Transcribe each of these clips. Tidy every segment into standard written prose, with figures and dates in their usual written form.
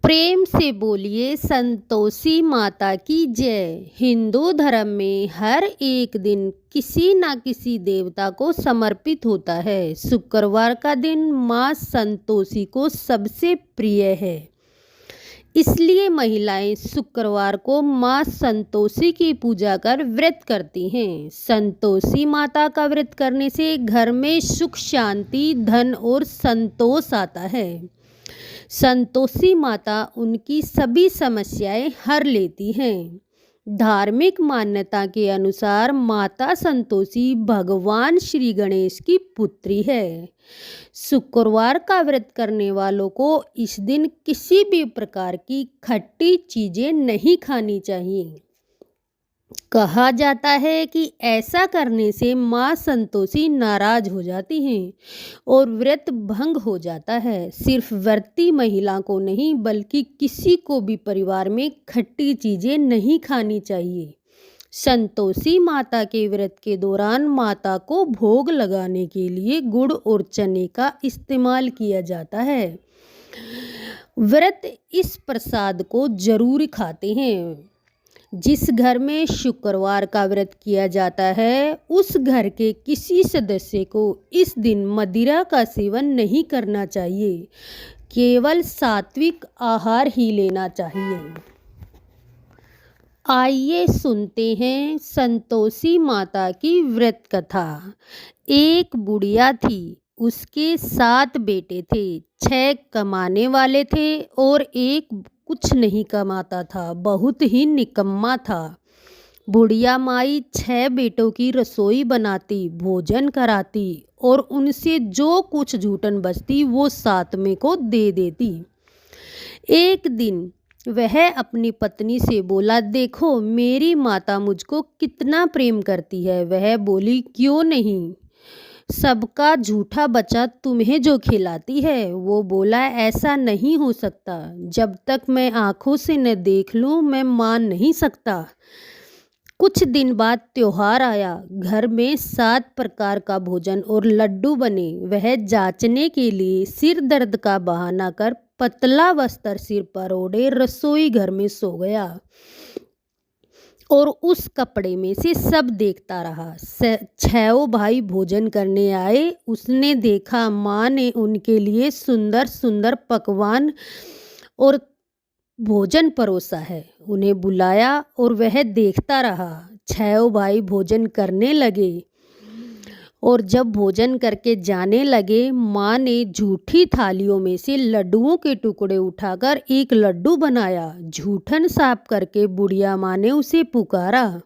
प्रेम से बोलिए संतोषी माता की जय। हिंदू धर्म में हर एक दिन किसी ना किसी देवता को समर्पित होता है। शुक्रवार का दिन माँ संतोषी को सबसे प्रिय है, इसलिए महिलाएं शुक्रवार को माँ संतोषी की पूजा कर व्रत करती हैं। संतोषी माता का व्रत करने से घर में सुख, शांति, धन और संतोष आता है। संतोषी माता उनकी सभी समस्याएं हर लेती हैं। धार्मिक मान्यता के अनुसार माता संतोषी भगवान श्री गणेश की पुत्री है। शुक्रवार का व्रत करने वालों को इस दिन किसी भी प्रकार की खट्टी चीजें नहीं खानी चाहिए। कहा जाता है कि ऐसा करने से माँ संतोषी नाराज हो जाती हैं और व्रत भंग हो जाता है। सिर्फ व्रती महिला को नहीं बल्कि किसी को भी परिवार में खट्टी चीजें नहीं खानी चाहिए। संतोषी माता के व्रत के दौरान माता को भोग लगाने के लिए गुड़ और चने का इस्तेमाल किया जाता है। व्रत इस प्रसाद को जरूर खाते हैं। जिस घर में शुक्रवार का व्रत किया जाता है उस घर के किसी सदस्य को इस दिन मदिरा का सेवन नहीं करना चाहिए, केवल सात्विक आहार ही लेना चाहिए। आइए सुनते हैं संतोषी माता की व्रत कथा। एक बुढ़िया थी, उसके 7 बेटे थे। 6 कमाने वाले थे और एक कुछ नहीं कमाता था, बहुत ही निकम्मा था। बुढ़िया माई 6 बेटों की रसोई बनाती, भोजन कराती और उनसे जो कुछ जूठन बचती वो 7वें को दे देती। एक दिन वह अपनी पत्नी से बोला, देखो मेरी माता मुझको कितना प्रेम करती है। वह बोली, क्यों नहीं, सबका झूठा बच्चा तुम्हें जो खिलाती है। वो बोला, ऐसा नहीं हो सकता, जब तक मैं आंखों से न देख लूं मैं मान नहीं सकता। कुछ दिन बाद त्योहार आया। घर में 7 प्रकार का भोजन और लड्डू बने। वह जांचने के लिए सिर दर्द का बहाना कर पतला वस्त्र सिर पर ओढ़े रसोई घर में सो गया और उस कपड़े में से सब देखता रहा। 6 भाई भोजन करने आए। उसने देखा माँ ने उनके लिए सुंदर सुंदर पकवान और भोजन परोसा है। उन्हें बुलाया और वह देखता रहा। 6 भाई भोजन करने लगे और जब भोजन करके जाने लगे माँ ने झूठी थालियों में से लड्डुओं के टुकड़े उठाकर एक लड्डू बनाया। झूठन साफ करके बुढ़िया माँ ने उसे पुकारा,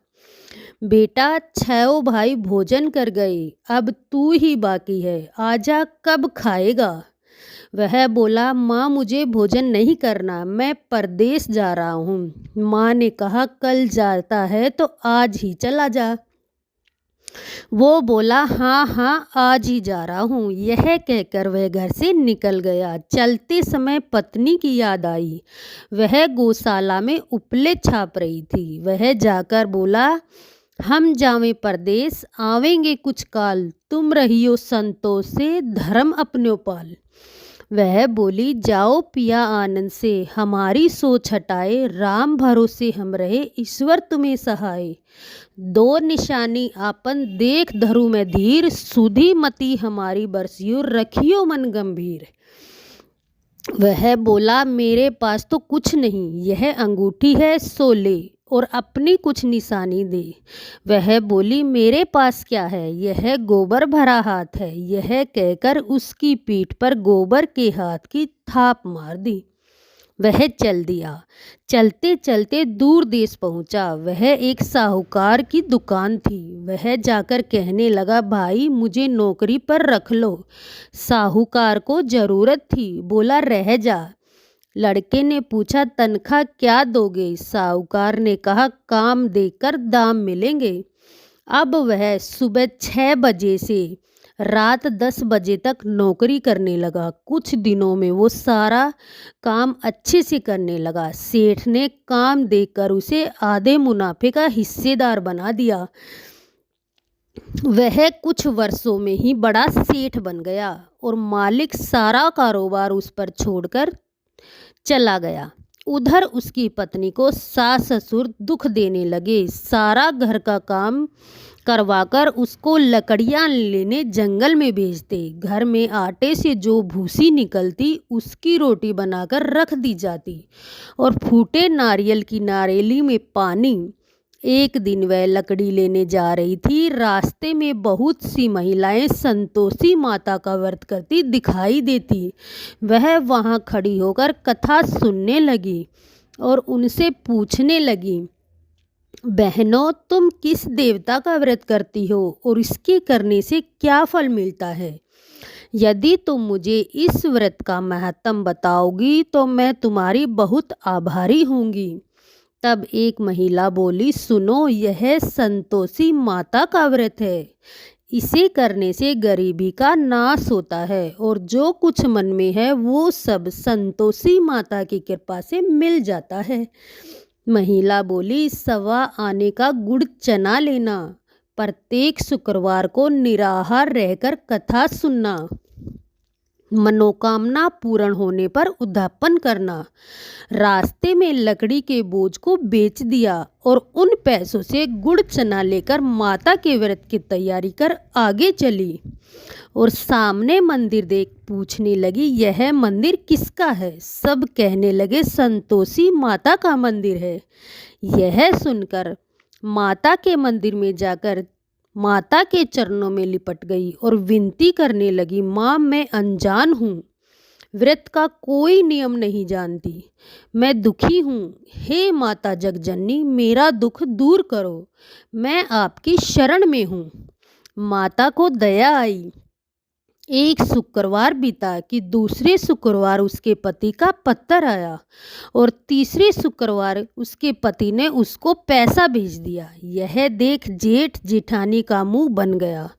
बेटा 6 भाई भोजन कर गए, अब तू ही बाकी है, आजा, कब खाएगा। वह बोला, माँ मुझे भोजन नहीं करना, मैं परदेश जा रहा हूँ। माँ ने कहा, कल जाता है तो आज ही चला जा। वो बोला, हाँ हाँ आज ही जा रहा हूँ। यह कहकर वह घर से निकल गया। चलते समय पत्नी की याद आई। वह गौशाला में उपले छाप रही थी। वह जाकर बोला, हम जावें परदेश, आवेंगे कुछ काल, तुम रहियो संतोष से, धर्म अपने पाल। वह बोली, जाओ पिया आनंद से, हमारी सोच हटाए, राम भरोसे हम रहे, ईश्वर तुम्हें सहाय। 2 निशानी आपन देख धरू में धीर, सुधी मती हमारी बरसियो, रखियो मन गंभीर। वह बोला, मेरे पास तो कुछ नहीं, यह अंगूठी है सो ले और अपनी कुछ निशानी दे। वह बोली, मेरे पास क्या है, यह गोबर भरा हाथ है। यह कहकर उसकी पीठ पर गोबर के हाथ की थाप मार दी। वह चल दिया। चलते चलते दूर देश पहुंचा। वह एक साहूकार की दुकान थी। वह जाकर कहने लगा, भाई मुझे नौकरी पर रख लो। साहूकार को जरूरत थी। बोला, रह जा। लड़के ने पूछा, तनख्वाह क्या दोगे। साहूकार ने कहा, काम देकर दाम मिलेंगे। अब वह सुबह 6 बजे से रात 10 बजे तक नौकरी करने लगा। कुछ दिनों में वो सारा काम अच्छे से करने लगा। सेठ ने काम देकर उसे आधे मुनाफे का हिस्सेदार बना दिया। वह कुछ वर्षों में ही बड़ा सेठ बन गया और मालिक सारा कारोबार उस पर छोड़कर चला गया। उधर उसकी पत्नी को सास ससुर दुख देने लगे। सारा घर का काम करवाकर उसको लकड़ियां लेने जंगल में भेजते। घर में आटे से जो भूसी निकलती उसकी रोटी बनाकर रख दी जाती और फूटे नारियल की नारेली में पानी। एक दिन वह लकड़ी लेने जा रही थी। रास्ते में बहुत सी महिलाएं संतोषी माता का व्रत करती दिखाई देती। वह वहां खड़ी होकर कथा सुनने लगी और उनसे पूछने लगी, बहनों, तुम किस देवता का व्रत करती हो और इसके करने से क्या फल मिलता है? यदि तुम मुझे इस व्रत का महत्म बताओगी तो मैं तुम्हारी बहुत आभारी होंगी। तब एक महिला बोली, सुनो, यह संतोषी माता का व्रत है। इसे करने से गरीबी का नाश होता है और जो कुछ मन में है वो सब संतोषी माता की कृपा से मिल जाता है। महिला बोली, सवा आने का गुड़ चना लेना, प्रत्येक शुक्रवार को निराहार रहकर कथा सुनना, मनोकामना पूर्ण होने पर उद्यापन करना। रास्ते में लकड़ी के बोझ को बेच दिया और उन पैसों से गुड़ चना लेकर माता के व्रत की तैयारी कर आगे चली और सामने मंदिर देख पूछने लगी, यह मंदिर किसका है? सब कहने लगे, संतोषी माता का मंदिर है। यह सुनकर माता के मंदिर में जाकर माता के चरणों में लिपट गई और विनती करने लगी, माँ, मैं अनजान हूँ, व्रत का कोई नियम नहीं जानती, मैं दुखी हूँ। हे माता जगजननी, मेरा दुख दूर करो, मैं आपकी शरण में हूँ। माता को दया आई। एक शुक्रवार बीता कि दूसरे शुक्रवार उसके पति का पत्र आया और तीसरे शुक्रवार उसके पति ने उसको पैसा भेज दिया। यह देख जेठ जेठानी का मुंह बन गया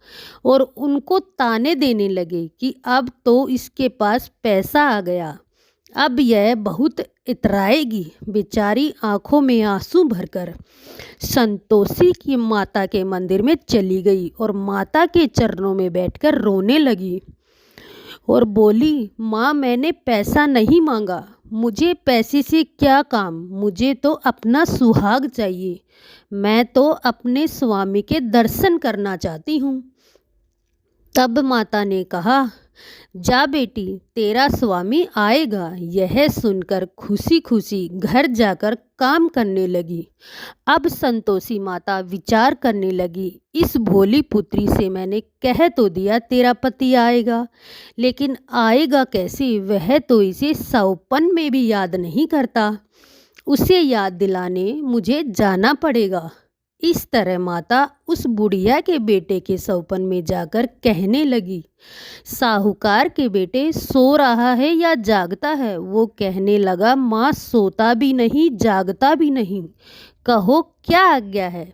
और उनको ताने देने लगे कि अब तो इसके पास पैसा आ गया, अब यह बहुत इतराएगी। बेचारी आंखों में आंसू भरकर संतोषी की माता के मंदिर में चली गई और माता के चरणों में बैठकर रोने लगी और बोली, माँ, मैंने पैसा नहीं मांगा, मुझे पैसे से क्या काम, मुझे तो अपना सुहाग चाहिए, मैं तो अपने स्वामी के दर्शन करना चाहती हूँ। तब माता ने कहा, जा बेटी, तेरा स्वामी आएगा। यह सुनकर खुशी खुशी घर जाकर काम करने लगी। अब संतोषी माता विचार करने लगी, इस भोली पुत्री से मैंने कह तो दिया तेरा पति आएगा, लेकिन आएगा कैसे? वह तो इसे सौपन में भी याद नहीं करता, उसे याद दिलाने मुझे जाना पड़ेगा। इस तरह माता उस बुढ़िया के बेटे के सौपन में जाकर कहने लगी, साहूकार के बेटे सो रहा है या जागता है? वो कहने लगा, माँ, सोता भी नहीं जागता भी नहीं, कहो क्या आज्ञा है?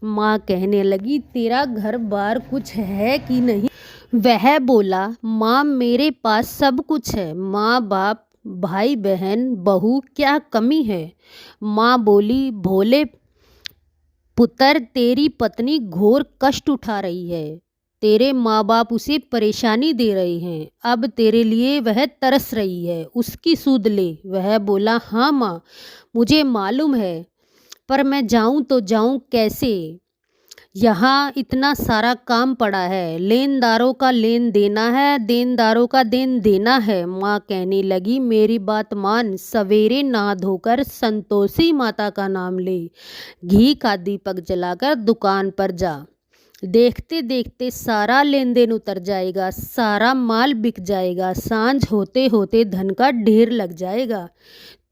माँ कहने लगी, तेरा घर बार कुछ है कि नहीं? वह बोला, माँ, मेरे पास सब कुछ है, माँ बाप भाई बहन बहू, क्या कमी है? माँ बोली, भोले पुत्र, तेरी पत्नी घोर कष्ट उठा रही है, तेरे माँ बाप उसे परेशानी दे रहे हैं, अब तेरे लिए वह तरस रही है, उसकी सुध ले। वह बोला, हाँ माँ, मुझे मालूम है, पर मैं जाऊँ तो जाऊँ कैसे? यहाँ इतना सारा काम पड़ा है, लेनदारों का लेन देना है, देनदारों का देन देना है। माँ कहने लगी, मेरी बात मान, सवेरे नहा धोकर संतोषी माता का नाम ले, घी का दीपक जलाकर दुकान पर जा, देखते देखते सारा लेन देन उतर जाएगा, सारा माल बिक जाएगा, सांझ होते होते धन का ढेर लग जाएगा।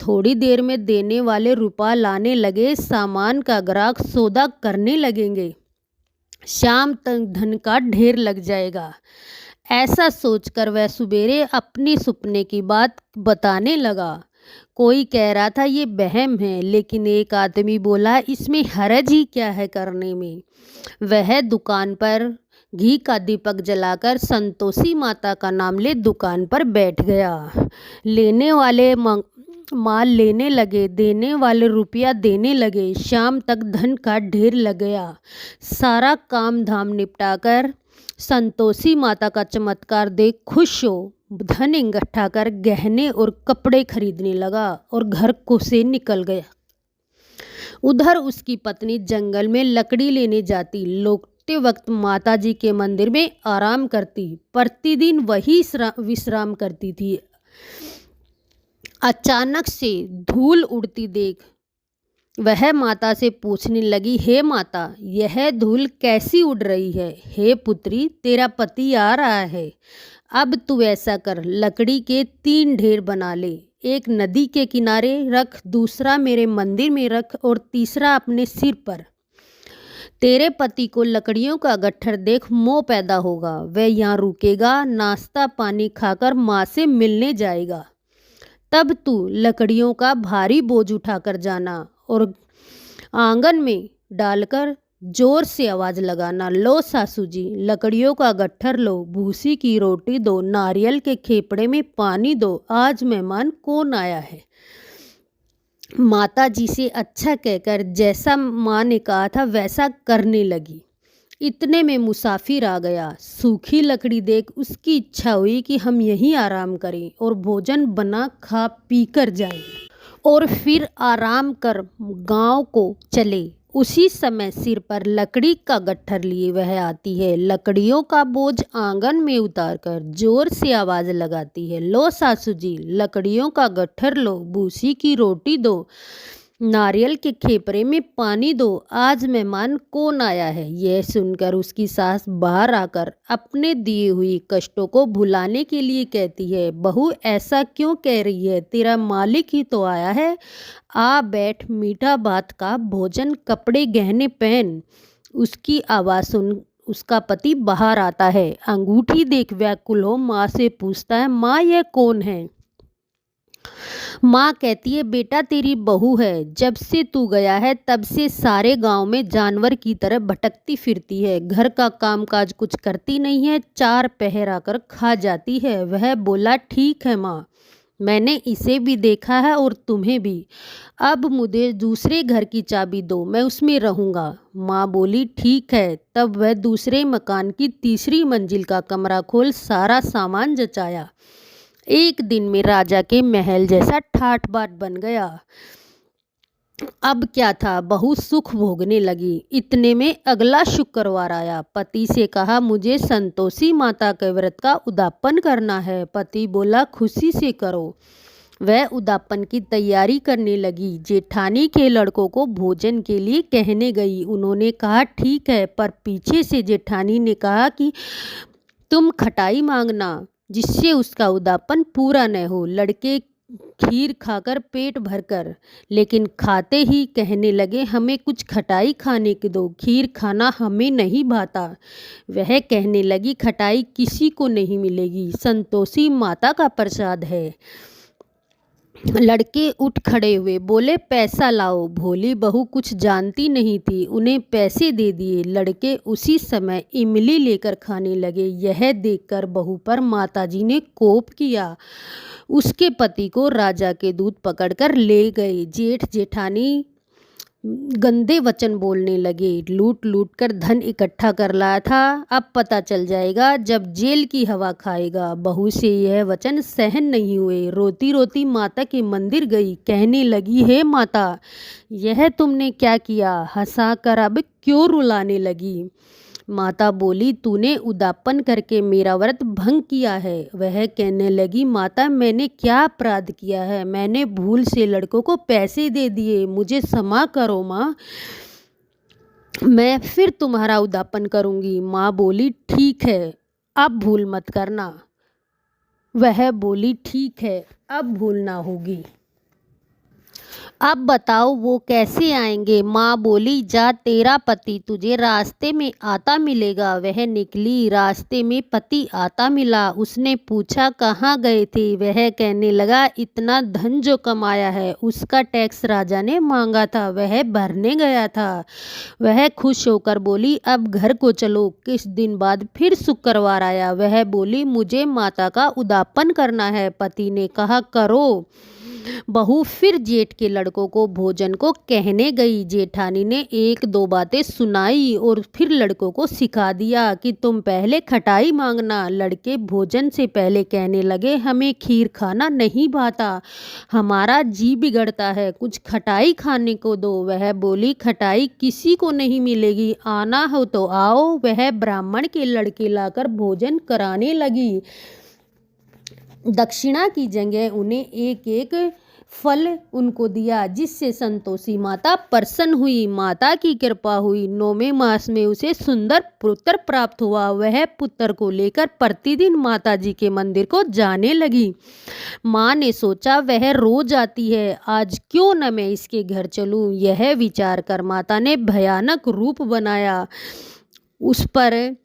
थोड़ी देर में देने वाले रुपया लाने लगे, सामान का ग्राहक सौदा करने लगेंगे, शाम तक धन का ढेर लग जाएगा। ऐसा सोचकर वह सुबेरे अपनी सपने की बात बताने लगा। कोई कह रहा था ये वहम है, लेकिन एक आदमी बोला, इसमें हरज ही क्या है करने में। वह दुकान पर घी का दीपक जलाकर संतोषी माता का नाम ले दुकान पर बैठ गया। लेने वाले माल लेने लगे, देने वाले रुपया देने लगे, शाम तक धन का ढेर लग गया। सारा काम धाम निपटाकर संतोषी माता का चमत्कार देख खुश हो धन इकट्ठा कर गहने और कपड़े खरीदने लगा और घर को से निकल गया। उधर उसकी पत्नी जंगल में लकड़ी लेने जाती, लौटते वक्त माता जी के मंदिर में आराम करती। प्रतिदिन वही विश्राम करती थी। अचानक से धूल उड़ती देख वह माता से पूछने लगी, हे माता, यह धूल कैसी उड़ रही है? हे पुत्री, तेरा पति आ रहा है। अब तू ऐसा कर, लकड़ी के 3 ढेर बना ले। एक नदी के किनारे रख, दूसरा मेरे मंदिर में रख और तीसरा अपने सिर पर। तेरे पति को लकड़ियों का गट्ठर देख मोह पैदा होगा। वह यहाँ रुकेगा, नाश्ता पानी खाकर माँ से मिलने जाएगा। तब तू लकड़ियों का भारी बोझ उठाकर जाना और आंगन में डालकर जोर से आवाज़ लगाना, लो सासू जी, लकड़ियों का गट्ठर लो, भूसी की रोटी दो, नारियल के खेपड़े में पानी दो, आज मेहमान कौन आया है। माता जी से अच्छा कहकर जैसा माँ ने कहा था वैसा करने लगी। इतने में मुसाफिर आ गया। सूखी लकड़ी देख उसकी इच्छा हुई कि हम यहीं आराम करें और भोजन बना खा पी कर जाएं और फिर आराम कर गांव को चले। उसी समय सिर पर लकड़ी का गट्ठर लिए वह आती है। लकड़ियों का बोझ आंगन में उतारकर जोर से आवाज़ लगाती है, लो सासू जी, लकड़ियों का गट्ठर लो, भूसी की रोटी दो, नारियल के खेपरे में पानी दो, आज मेहमान कौन आया है। यह सुनकर उसकी सास बाहर आकर अपने दिए हुए कष्टों को भुलाने के लिए कहती है, बहू ऐसा क्यों कह रही है, तेरा मालिक ही तो आया है। आ बैठ, मीठा भात का भोजन, कपड़े गहने पहन। उसकी आवाज़ सुन उसका पति बाहर आता है। अंगूठी देख व्याकुल हो माँ से पूछता है, माँ यह कौन है। माँ कहती है, बेटा तेरी बहू है, जब से तू गया है तब से सारे गांव में जानवर की तरह भटकती फिरती है, घर का कामकाज कुछ करती नहीं है, 4 पहर आकर खा जाती है। वह बोला, ठीक है माँ, मैंने इसे भी देखा है और तुम्हें भी। अब मुझे दूसरे घर की चाबी दो, मैं उसमें रहूँगा। माँ बोली, ठीक है। तब वह दूसरे मकान की तीसरी मंजिल का कमरा खोल सारा सामान जचाया। एक दिन में राजा के महल जैसा ठाठ बाट बन गया। अब क्या था, बहू सुख भोगने लगी। इतने में अगला शुक्रवार आया। पति से कहा, मुझे संतोषी माता के व्रत का उद्यापन करना है। पति बोला, खुशी से करो। वह उद्यापन की तैयारी करने लगी। जेठानी के लड़कों को भोजन के लिए कहने गई। उन्होंने कहा, ठीक है, पर पीछे से जेठानी ने कहा कि तुम खटाई मांगना, जिससे उसका उद्यापन पूरा न हो। लड़के खीर खाकर पेट भरकर, लेकिन खाते ही कहने लगे, हमें कुछ खटाई खाने के दो, खीर खाना हमें नहीं भाता। वह कहने लगी, खटाई किसी को नहीं मिलेगी, संतोषी माता का प्रसाद है। लड़के उठ खड़े हुए, बोले, पैसा लाओ। भोली बहू कुछ जानती नहीं थी, उन्हें पैसे दे दिए। लड़के उसी समय इमली लेकर खाने लगे। यह देखकर बहू पर माताजी ने कोप किया। उसके पति को राजा के दूत पकड़कर ले गए। जेठ जेठानी गंदे वचन बोलने लगे। लूट लूट कर धन इकट्ठा कर लाया था, अब पता चल जाएगा जब जेल की हवा खाएगा। बहू से यह वचन सहन नहीं हुए। रोती रोती माता के मंदिर गई। कहने लगी, हे माता, यह तुमने क्या किया? हंसा कर अब क्यों रुलाने लगी? माता बोली, तूने उद्यापन करके मेरा व्रत भंग किया है। वह कहने लगी, माता, मैंने क्या अपराध किया है? मैंने भूल से लड़कों को पैसे दे दिए, मुझे क्षमा करो माँ, मैं फिर तुम्हारा उद्यापन करूँगी। माँ बोली, ठीक है, अब भूल मत करना। वह बोली, ठीक है, अब भूल ना होगी। अब बताओ वो कैसे आएंगे? माँ बोली, जा, तेरा पति तुझे रास्ते में आता मिलेगा। वह निकली। रास्ते में पति आता मिला। उसने पूछा, कहाँ गए थे? वह कहने लगा, इतना धन जो कमाया है उसका टैक्स राजा ने मांगा था, वह भरने गया था। वह खुश होकर बोली, अब घर को चलो। कुछ दिन बाद फिर शुक्रवार आया। वह बोली, मुझे माता का उद्यापन करना है। पति ने कहा, करो। बहू फिर जेठ के लड़कों को भोजन को कहने गई। जेठानी ने एक दो बातें सुनाई और फिर लड़कों को सिखा दिया कि तुम पहले खटाई मांगना। लड़के भोजन से पहले कहने लगे, हमें खीर खाना नहीं भाता, हमारा जी बिगड़ता है, कुछ खटाई खाने को दो। वह बोली, खटाई किसी को नहीं मिलेगी, आना हो तो आओ। वह ब्राह्मण के लड़के लाकर भोजन कराने लगी। दक्षिणा की जगह उन्हें एक एक फल उनको दिया, जिससे संतोषी माता प्रसन्न हुई। माता की कृपा हुई। 9वें मास में उसे सुंदर पुत्र प्राप्त हुआ। वह पुत्र को लेकर प्रतिदिन माता जी के मंदिर को जाने लगी। माँ ने सोचा, वह रोज आती है, आज क्यों न मैं इसके घर चलूं। यह विचार कर माता ने भयानक रूप बनाया। उस पर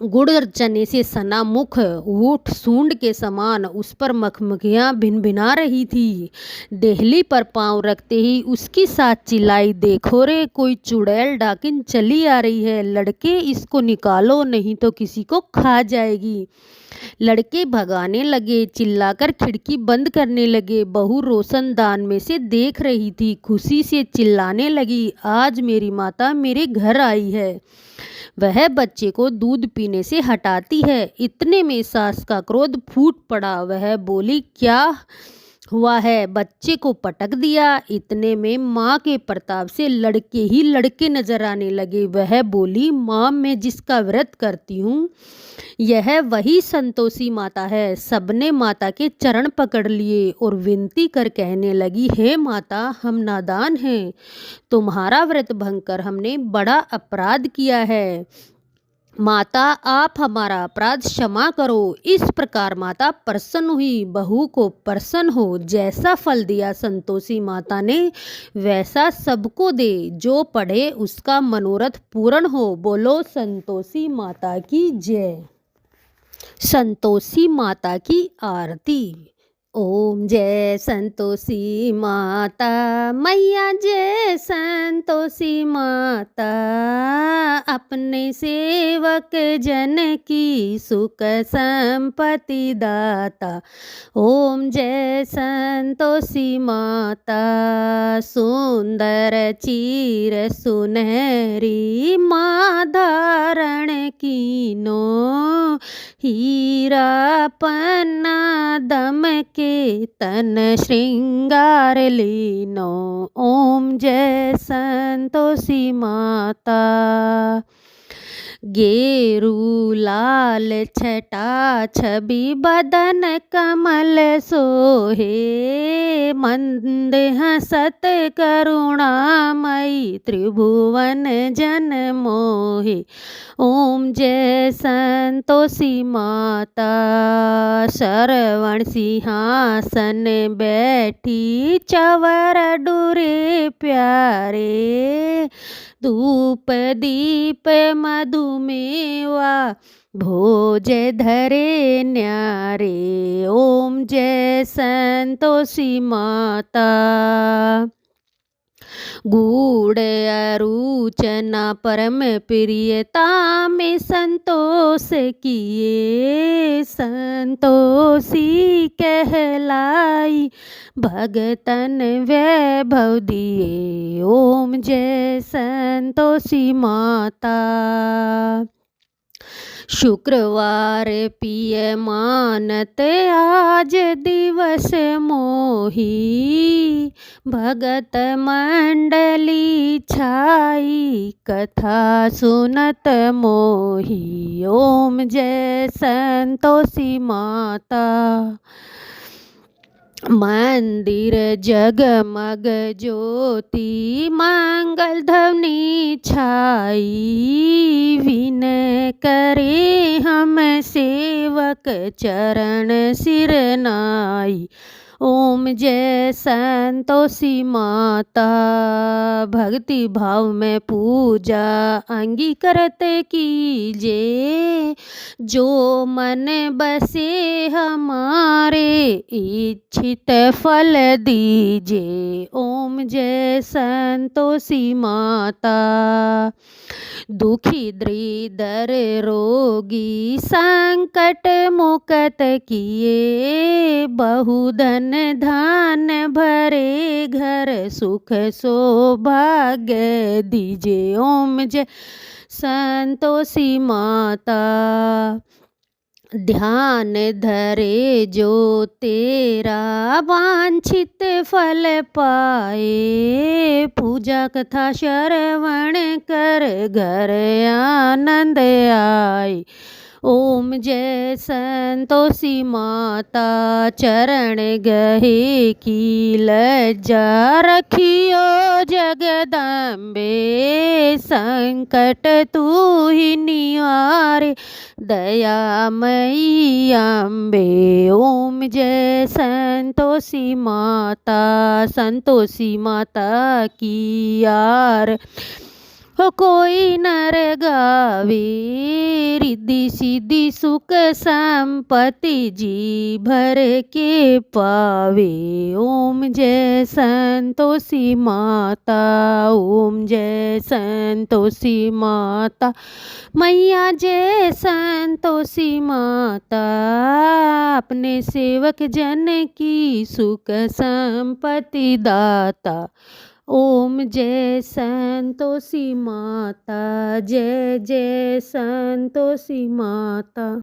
गुड़ और चने से सना मुख, ऊंट सूंड के समान, उस पर मखमखियाँ भिनभिना रही थी। देहली पर पांव रखते ही उसकी साथ चिल्लाई, देखो रे, कोई चुड़ैल डाकिन चली आ रही है, लड़के इसको निकालो नहीं तो किसी को खा जाएगी। लड़के भगाने लगे, चिल्लाकर खिड़की बंद करने लगे। बहू रोशनदान में से देख रही थी, खुशी से चिल्लाने लगी, आज मेरी माता मेरे घर आई है, वह बच्चे को दूध पीने से हटाती है। इतने में सास का क्रोध फूट पड़ा। वह बोली, क्या हुआ है, बच्चे को पटक दिया। इतने में माँ के प्रताप से लड़के ही लड़के नजर आने लगे। वह बोली, माँ, मैं जिसका व्रत करती हूँ यह वही संतोषी माता है। सबने माता के चरण पकड़ लिए और विनती कर कहने लगी, हे माता, हम नादान हैं, तुम्हारा व्रत भंग कर हमने बड़ा अपराध किया है, माता आप हमारा अपराध क्षमा करो। इस प्रकार माता प्रसन्न हुई। बहू को प्रसन्न हो, जैसा फल दिया संतोषी माता ने वैसा सबको दे, जो पढ़े उसका मनोरथ पूर्ण हो। बोलो संतोषी माता की जय। संतोषी माता की आरती। ओम जय संतोषी माता मैया, जय संतोषी माता, अपने सेवक जन की सुख संपत्ति दाता। ओम जय संतोषी माता, सुंदर चीर सुनहरी माँ धारण कीनो, हीरा पन्ना दम के तन श्रृंगार लीनो। ओम जय संतोषी माता, गेरू लाल छटा छवि बदन कमल सोहे, मंद हसत करुणामयी त्रिभुवन जन मोहे। ओम जय संतोषी माता, श्रवण सिंहासन बैठी, चवर डुरे प्यारे, धूप दीप मधुमेवा, भोज धरे न्यारे। ओम जय संतोषी माता, गूढ़ अरुचना परम प्रियता में संतोष किए, संतोषी कहलाई, भगतन वैभव दिए। ओम जय संतोषी माता, शुक्रवार पिय मानत आज दिवस मोही, भगत मंडली छाई, कथा सुनत मोही। ओम जय संतोषी माता, मंदिर जगमग ज्योति, मंगल ध्वनि छाई, विनय करे हम सेवक चरण सिर नाई। ओम जय संतोषी माता, भक्ति भाव में पूजा अंगीकृत कीजे, जो मन बसे हमारे इच्छित फल दीजे। ओम जय संतोषी माता, दुखी दरिद्र रोगी संकट मुक्त किए, बहुधन धन धान भरे घर सुख सौभाग्य दीजे ओम जय संतोषी माता। ध्यान धरे जो तेरा वांछित फल पाए, पूजा कथा श्रवण कर घर आनंद आए। ओम जय संतोषी माता चरण गहे की लज्जा रखियो जगदम्बे, संकट तू ही निवारे दयामयी अम्बे। ओम जय संतोषी माता की यार हो कोई नर गावे, रिद्धि सिद्धि सुख संपत्ति जी भर के पावे। ओम जय संतोषी माता, ओम जय संतोषी माता, मैया जय संतोषी माता, अपने सेवक जन की सुख संपत्ति दाता। ओम जय संतोषी माता, जय जय संतोषी माता।